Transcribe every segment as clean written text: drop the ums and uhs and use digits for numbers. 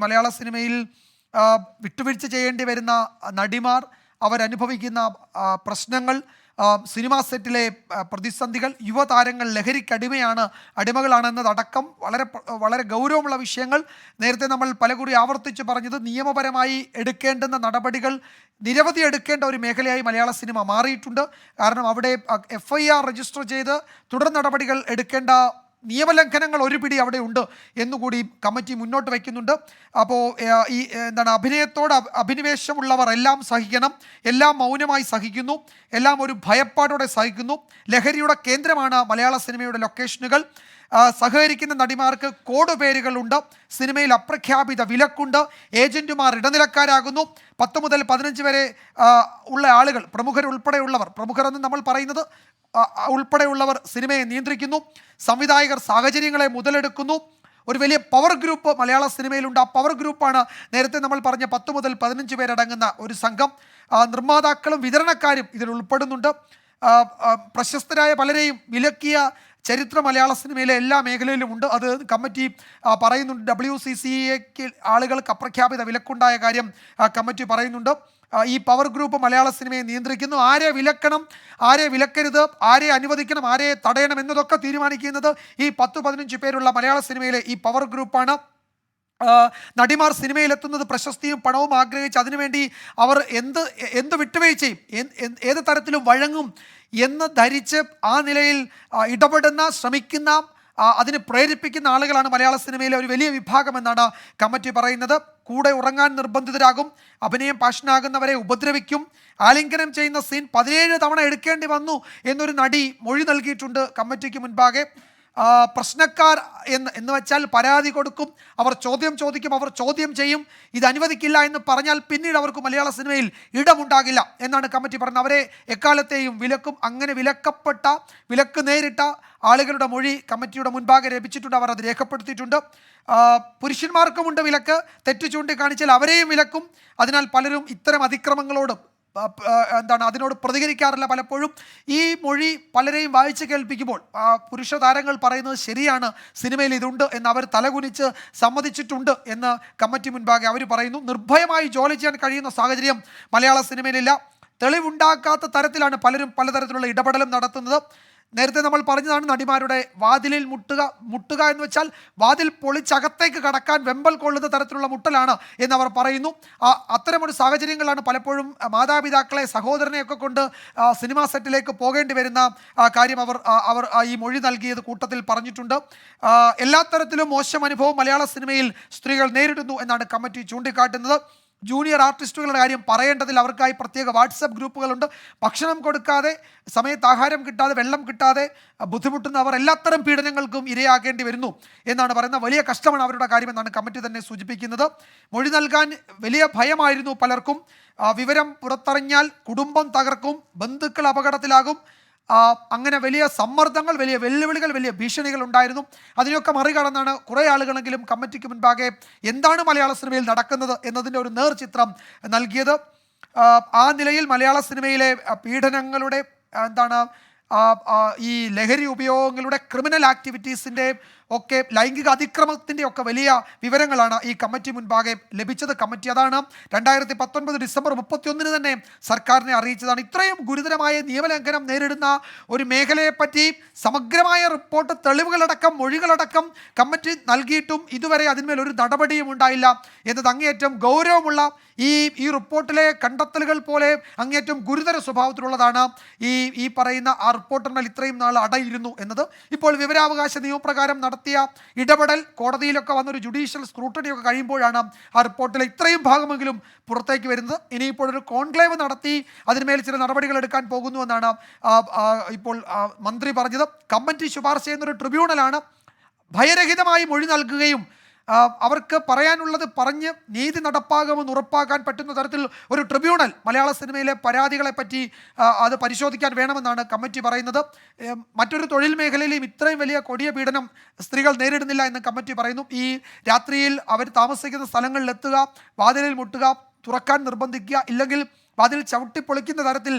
മലയാള സിനിമയിൽ വിട്ടുവീഴ്ച ചെയ്യേണ്ടി വരുന്ന നടിമാർ, അവരനുഭവിക്കുന്ന പ്രശ്നങ്ങൾ, സിനിമാ സെറ്റിലെ പ്രതിസന്ധികൾ, യുവതാരങ്ങൾ ലഹരിക്കടിമയാണ്, അടിമകളാണെന്നതടക്കം വളരെ വളരെ ഗൗരവമുള്ള വിഷയങ്ങൾ നേരത്തെ നമ്മൾ പലകുറി ആവർത്തിച്ച് പറഞ്ഞത്. നിയമപരമായി എടുക്കേണ്ടുന്ന നടപടികൾ നിരവധി എടുക്കേണ്ട ഒരു മേഖലയായി മലയാള സിനിമ മാറിയിട്ടുണ്ട്. കാരണം അവിടെ FIR രജിസ്റ്റർ ചെയ്ത് തുടർ നടപടികൾ എടുക്കേണ്ട നിയമലംഘനങ്ങൾ ഒരു പിടി അവിടെ ഉണ്ട് എന്നുകൂടി കമ്മിറ്റി മുന്നോട്ട് വയ്ക്കുന്നുണ്ട്. അപ്പോൾ ഈ അഭിനയത്തോട് അഭിനിവേശമുള്ളവർ എല്ലാം സഹിക്കണം, എല്ലാം മൗനമായി സഹിക്കുന്നു, എല്ലാം ഒരു ഭയപ്പാടോടെ സഹിക്കുന്നു. ലഹരിയുടെ കേന്ദ്രമാണ് മലയാള സിനിമയുടെ ലൊക്കേഷനുകൾ. സഹകരിക്കുന്ന നടിമാർക്ക് കോഡ് പേരുകളുണ്ട്, സിനിമയിൽ അപ്രഖ്യാപിത വിലക്കുണ്ട്, ഏജന്റുമാർ ഇടനിലക്കാരാകുന്നു. 10 മുതൽ 15 വരെ ഉള്ള ആളുകൾ, പ്രമുഖരുൾപ്പെടെയുള്ളവർ, പ്രമുഖരെന്ന് നമ്മൾ പറയുന്നത് ഉൾപ്പെടെയുള്ളവർ സിനിമയെ നിയന്ത്രിക്കുന്നു. സംവിധായകർ സാഹചര്യങ്ങളെ മുതലെടുക്കുന്നു. ഒരു വലിയ പവർ ഗ്രൂപ്പ് മലയാള സിനിമയിലുണ്ട്. ആ പവർ ഗ്രൂപ്പാണ് നേരത്തെ നമ്മൾ പറഞ്ഞ 10 മുതൽ 15 പേരടങ്ങുന്ന ഒരു സംഘം. നിർമ്മാതാക്കളും വിതരണക്കാരും ഇതിൽ ഉൾപ്പെടുന്നുണ്ട്. പ്രശസ്തരായ പലരെയും വിലക്കിയ ചരിത്ര മലയാള സിനിമയിലെ എല്ലാ മേഖലയിലും ഉണ്ട്. അത് കമ്മിറ്റി പറയുന്നുണ്ട്. WCCA ആളുകൾക്ക് അപ്രഖ്യാപിത വിലക്കുണ്ടായ കാര്യം കമ്മിറ്റി പറയുന്നുണ്ട്. ഈ പവർ ഗ്രൂപ്പ് മലയാള സിനിമയെ നിയന്ത്രിക്കുന്നു. ആരെ വിലക്കണം, ആരെ വിലക്കരുത്, ആരെ അനുവദിക്കണം, ആരെ തടയണം എന്നതൊക്കെ തീരുമാനിക്കുന്നത് ഈ 10-15 പേരുള്ള മലയാള സിനിമയിലെ ഈ പവർ ഗ്രൂപ്പാണ്. നടിമാർ സിനിമയിലെത്തുന്നത് പ്രശസ്തിയും പണവും ആഗ്രഹിച്ച് അതിനുവേണ്ടി അവർ എന്ത് വിട്ടുവീഴ്ചയും ഏത് തരത്തിലും വഴങ്ങും എന്ന് ധരിച്ച് ആ നിലയിൽ ഇടപെടുന്ന, ശ്രമിക്കുന്ന, അതിന് പ്രേരിപ്പിക്കുന്ന ആളുകളാണ് മലയാള സിനിമയിലെ ഒരു വലിയ വിഭാഗമെന്നാണ് കമ്മിറ്റി പറയുന്നത്. കൂടെ ഉറങ്ങാൻ നിർബന്ധിതരാകും, അഭിനയം പാഷനാകുന്നവരെ ഉപദ്രവിക്കും, ആലിംഗനം ചെയ്യുന്ന സീൻ 17 തവണ എടുക്കേണ്ടി വന്നു എന്നൊരു നടി മൊഴി നൽകിയിട്ടുണ്ട് കമ്മിറ്റിക്ക് മുൻപാകെ. പ്രശ്നക്കാർ എന്ന് വെച്ചാൽ പരാതി കൊടുക്കും, അവർ ചോദ്യം ചോദിക്കും, അവർ ചോദ്യം ചെയ്യും. ഇത് അനുവദിക്കില്ല എന്ന് പറഞ്ഞാൽ പിന്നീട് അവർക്ക് മലയാള സിനിമയിൽ ഇടമുണ്ടാകില്ല എന്നാണ് കമ്മിറ്റി പറഞ്ഞത്. അവരെ എക്കാലത്തെയും വിലക്കും. അങ്ങനെ വിലക്ക് നേരിട്ട ആളുകളുടെ മൊഴി കമ്മിറ്റിയുടെ മുൻപാകെ ലഭിച്ചിട്ടുണ്ട്. അവർ അത് രേഖപ്പെടുത്തിയിട്ടുണ്ട്. പുരുഷന്മാർക്കുമുണ്ട് വിലക്ക്. തെറ്റ് ചൂണ്ടിക്കാണിച്ചാൽ അവരെയും വിലക്കും. അതിനാൽ പലരും ഇത്തരം അതിക്രമങ്ങളോടും അതിനോട് പ്രതികരിക്കാറില്ല. പലപ്പോഴും ഈ മൊഴി പലരെയും വായിച്ച് കേൾപ്പിക്കുമ്പോൾ പുരുഷ താരങ്ങൾ പറയുന്നത് ശരിയാണ്, സിനിമയിൽ ഇതുണ്ട് എന്ന് അവർ തലകുനിച്ച് സമ്മതിച്ചിട്ടുണ്ട് എന്ന് കമ്മിറ്റി മുൻപാകെ അവർ പറയുന്നു. നിർഭയമായി ജോലി ചെയ്യാൻ കഴിയുന്ന സാഹചര്യം മലയാള സിനിമയിലില്ല. തെളിവുണ്ടാക്കാത്ത തരത്തിലാണ് പലരും പലതരത്തിലുള്ള ഇടപെടലും നടത്തുന്നത്. നേരത്തെ നമ്മൾ പറഞ്ഞതാണ്, നടിമാരുടെ വാതിലിൽ മുട്ടുക എന്ന് വെച്ചാൽ വാതിൽ പൊളിച്ചകത്തേക്ക് കടക്കാൻ വെമ്പൽ കൊള്ളുന്ന തരത്തിലുള്ള മുട്ടലാണ് എന്നവർ പറയുന്നു. അത്തരമൊരു സാഹചര്യങ്ങളാണ് പലപ്പോഴും മാതാപിതാക്കളെ, സഹോദരനെയൊക്കെ കൊണ്ട് സിനിമാ സെറ്റിലേക്ക് പോകേണ്ടി വരുന്ന കാര്യം അവർ ഈ മൊഴി നൽകിയത് കൂട്ടത്തിൽ പറഞ്ഞിട്ടുണ്ട്. എല്ലാ തരത്തിലും മോശം അനുഭവം മലയാള സിനിമയിൽ സ്ത്രീകൾ നേരിടുന്നു എന്നാണ് കമ്മിറ്റി ചൂണ്ടിക്കാട്ടുന്നത്. ജൂനിയർ ആർട്ടിസ്റ്റുകളുടെ കാര്യം പറയേണ്ടതിൽ അവർക്കായി പ്രത്യേക വാട്സപ്പ് ഗ്രൂപ്പുകളുണ്ട്. ഭക്ഷണം കൊടുക്കാതെ, സമയത്ത് ആഹാരം കിട്ടാതെ, വെള്ളം കിട്ടാതെ ബുദ്ധിമുട്ടുന്നവർ എല്ലാത്തരം പീഡനങ്ങൾക്കും ഇരയാകേണ്ടി വരുന്നു എന്നാണ് പറയുന്നത്. വലിയ കഷ്ടമാണ് അവരുടെ കാര്യമെന്നാണ് കമ്മിറ്റി തന്നെ സൂചിപ്പിക്കുന്നത്. മൊഴി നൽകാൻ വലിയ ഭയമായിരുന്നു പലർക്കും. വിവരം പുറത്തറിഞ്ഞാൽ കുടുംബം തകർക്കും, ബന്ധുക്കൾ അപകടത്തിലാകും. അങ്ങനെ വലിയ സമ്മർദ്ദങ്ങൾ, വലിയ വെല്ലുവിളികൾ, വലിയ ഭീഷണികൾ ഉണ്ടായിരുന്നു. അതിനൊക്കെ മറികടന്നാണ് കുറേ ആളുകളെങ്കിലും കമ്മിറ്റിക്ക് മുൻപാകെ എന്താണ് മലയാള സിനിമയിൽ നടക്കുന്നത് എന്നതിൻ്റെ ഒരു നേർചിത്രം നൽകിയത്. ആ നിലയിൽ മലയാള സിനിമയിലെ പീഡനങ്ങളുടെ ഈ ലഹരി ഉപയോഗങ്ങളുടെ ക്രിമിനൽ ആക്ടിവിറ്റീസിൻ്റെ ഒക്കെ, ലൈംഗിക അതിക്രമത്തിൻ്റെ ഒക്കെ വലിയ വിവരങ്ങളാണ് ഈ കമ്മിറ്റി മുൻപാകെ ലഭിച്ചത്. കമ്മിറ്റി അതാണ് 2019 ഡിസംബർ 31 തന്നെ സർക്കാരിനെ അറിയിച്ചതാണ്. ഇത്രയും ഗുരുതരമായ നിയമലംഘനം നേരിടുന്ന ഒരു മേഖലയെപ്പറ്റി സമഗ്രമായ റിപ്പോർട്ട്, തെളിവുകളടക്കം, മൊഴികളടക്കം കമ്മിറ്റി നൽകിയിട്ടും ഇതുവരെ അതിന്മേൽ ഒരു നടപടിയും ഉണ്ടായില്ല എന്നത് അങ്ങേയറ്റം ഗൗരവമുള്ള ഈ റിപ്പോർട്ടിലെ കണ്ടെത്തലുകൾ പോലെ അങ്ങേയറ്റം ഗുരുതര സ്വഭാവത്തിലുള്ളതാണ്. ഈ പറയുന്ന ആ റിപ്പോർട്ടിന്മേൽ ഇത്രയും നാൾ അടയിരുന്നു എന്നത്. ഇപ്പോൾ വിവരാവകാശ നിയമപ്രകാരം നടത്തിയ ഇടപെടൽ, കോടതിയിലൊക്കെ വന്നൊരു ജുഡീഷ്യൽ സ്ക്രൂട്ടണിയൊക്കെ കഴിയുമ്പോഴാണ് ആ റിപ്പോർട്ടിലെ ഇത്രയും ഭാഗമെങ്കിലും പുറത്തേക്ക് വരുന്നത്. ഇനിയിപ്പോൾ ഒരു കോൺക്ലേവ് നടത്തി അതിന്മേൽ ചില നടപടികൾ എടുക്കാൻ പോകുന്നുവെന്നാണ് ഇപ്പോൾ മന്ത്രി പറഞ്ഞത്. കമ്മിറ്റി ശുപാർശ ചെയ്യുന്നൊരു ട്രിബ്യൂണലാണ്. ഭയരഹിതമായി മൊഴി നൽകുകയും അവർക്ക് പറയാനുള്ളത് പറഞ്ഞ് നീതി നടപ്പാകുമെന്ന് ഉറപ്പാക്കാൻ പറ്റുന്ന തരത്തിൽ ഒരു ട്രിബ്യൂണൽ മലയാള സിനിമയിലെ പരാതികളെപ്പറ്റി അത് പരിശോധിക്കാൻ വേണമെന്നാണ് കമ്മിറ്റി പറയുന്നത്. മറ്റൊരു തൊഴിൽ മേഖലയിലും ഇത്രയും വലിയ കൊടിയ പീഡനം സ്ത്രീകൾ നേരിടുന്നില്ല എന്ന് കമ്മിറ്റി പറയുന്നു. ഈ രാത്രിയിൽ അവർ താമസിക്കുന്ന സ്ഥലങ്ങളിലെത്തുക, വാതിലിൽ മുട്ടുക, തുറക്കാൻ നിർബന്ധിക്കുക, ഇല്ലെങ്കിൽ വാതിൽ ചവിട്ടിപ്പൊളിക്കുന്ന തരത്തിൽ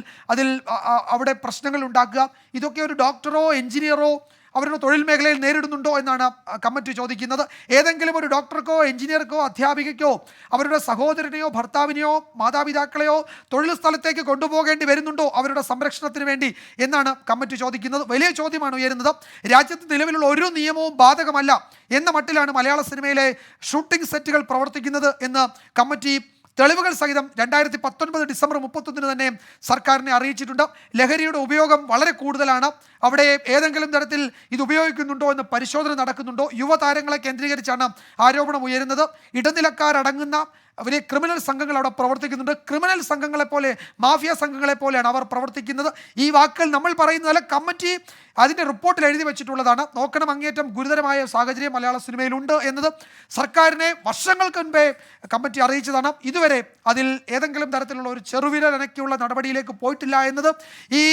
അവിടെ പ്രശ്നങ്ങൾ ഉണ്ടാക്കുക, ഇതൊക്കെ ഒരു ഡോക്ടറോ എഞ്ചിനീയറോ അവരുടെ തൊഴിൽ മേഖലയിൽ നേരിടുന്നുണ്ടോ എന്നാണ് കമ്മിറ്റി ചോദിക്കുന്നത്. ഏതെങ്കിലും ഒരു ഡോക്ടർക്കോ എഞ്ചിനീയർക്കോ അധ്യാപികയ്ക്കോ അവരുടെ സഹോദരനെയോ ഭർത്താവിനെയോ മാതാപിതാക്കളെയോ തൊഴിൽ സ്ഥലത്തേക്ക് കൊണ്ടുപോകേണ്ടി വരുന്നുണ്ടോ അവരുടെ സംരക്ഷണത്തിന് വേണ്ടി എന്നാണ് കമ്മിറ്റി ചോദിക്കുന്നത്. വലിയ ചോദ്യമാണ് ഉയരുന്നത്. രാജ്യത്ത് നിലവിലുള്ള ഒരു നിയമവും ബാധകമല്ല എന്ന മട്ടിലാണ് മലയാള സിനിമയിലെ ഷൂട്ടിംഗ് സെറ്റുകൾ പ്രവർത്തിക്കുന്നത് എന്ന് കമ്മിറ്റി തെളിവുകൾ സഹിതം 2019 ഡിസംബർ 31 തന്നെ സർക്കാരിനെ അറിയിച്ചിട്ടുണ്ട്. ലഹരിയുടെ ഉപയോഗം വളരെ കൂടുതലാണ്. അവിടെ ഏതെങ്കിലും തരത്തിൽ ഇത് ഉപയോഗിക്കുന്നുണ്ടോ എന്ന് പരിശോധന നടക്കുന്നുണ്ടോ? യുവതാരങ്ങളെ കേന്ദ്രീകരിച്ചാണ് ആരോപണം ഉയരുന്നത്. ഇടനിലക്കാരടങ്ങുന്ന വലിയ ക്രിമിനൽ സംഘങ്ങൾ അവിടെ പ്രവർത്തിക്കുന്നുണ്ട്. ക്രിമിനൽ സംഘങ്ങളെപ്പോലെ, മാഫിയ സംഘങ്ങളെപ്പോലെയാണ് അവർ പ്രവർത്തിക്കുന്നത്. ഈ വാക്കുകൾ നമ്മൾ പറയുന്നതല്ല, കമ്മിറ്റി അതിൻ്റെ റിപ്പോർട്ടിൽ എഴുതി വെച്ചിട്ടുള്ളതാണ്. നോക്കണം, അങ്ങേറ്റം ഗുരുതരമായ സാഹചര്യം മലയാള സിനിമയിലുണ്ട് എന്നത് സർക്കാരിനെ വർഷങ്ങൾക്ക് മുൻപേ കമ്മിറ്റി അറിയിച്ചതാണ്. ഇതുവരെ അതിൽ ഏതെങ്കിലും തരത്തിലുള്ള ഒരു ചെറുവിരൽ അനക്കിയുള്ള നടപടിയിലേക്ക് പോയിട്ടില്ല എന്നത് ഈ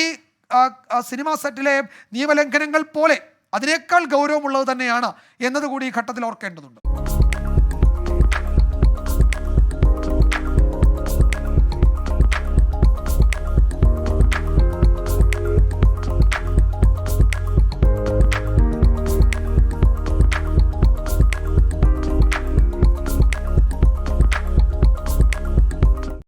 സിനിമാ സെറ്റിലെ നിയമലംഘനങ്ങൾ പോലെ അതിനേക്കാൾ ഗൗരവമുള്ളത് തന്നെയാണ് എന്നതുകൂടി ഈ ഘട്ടത്തിൽ ഓർക്കേണ്ടതുണ്ട്.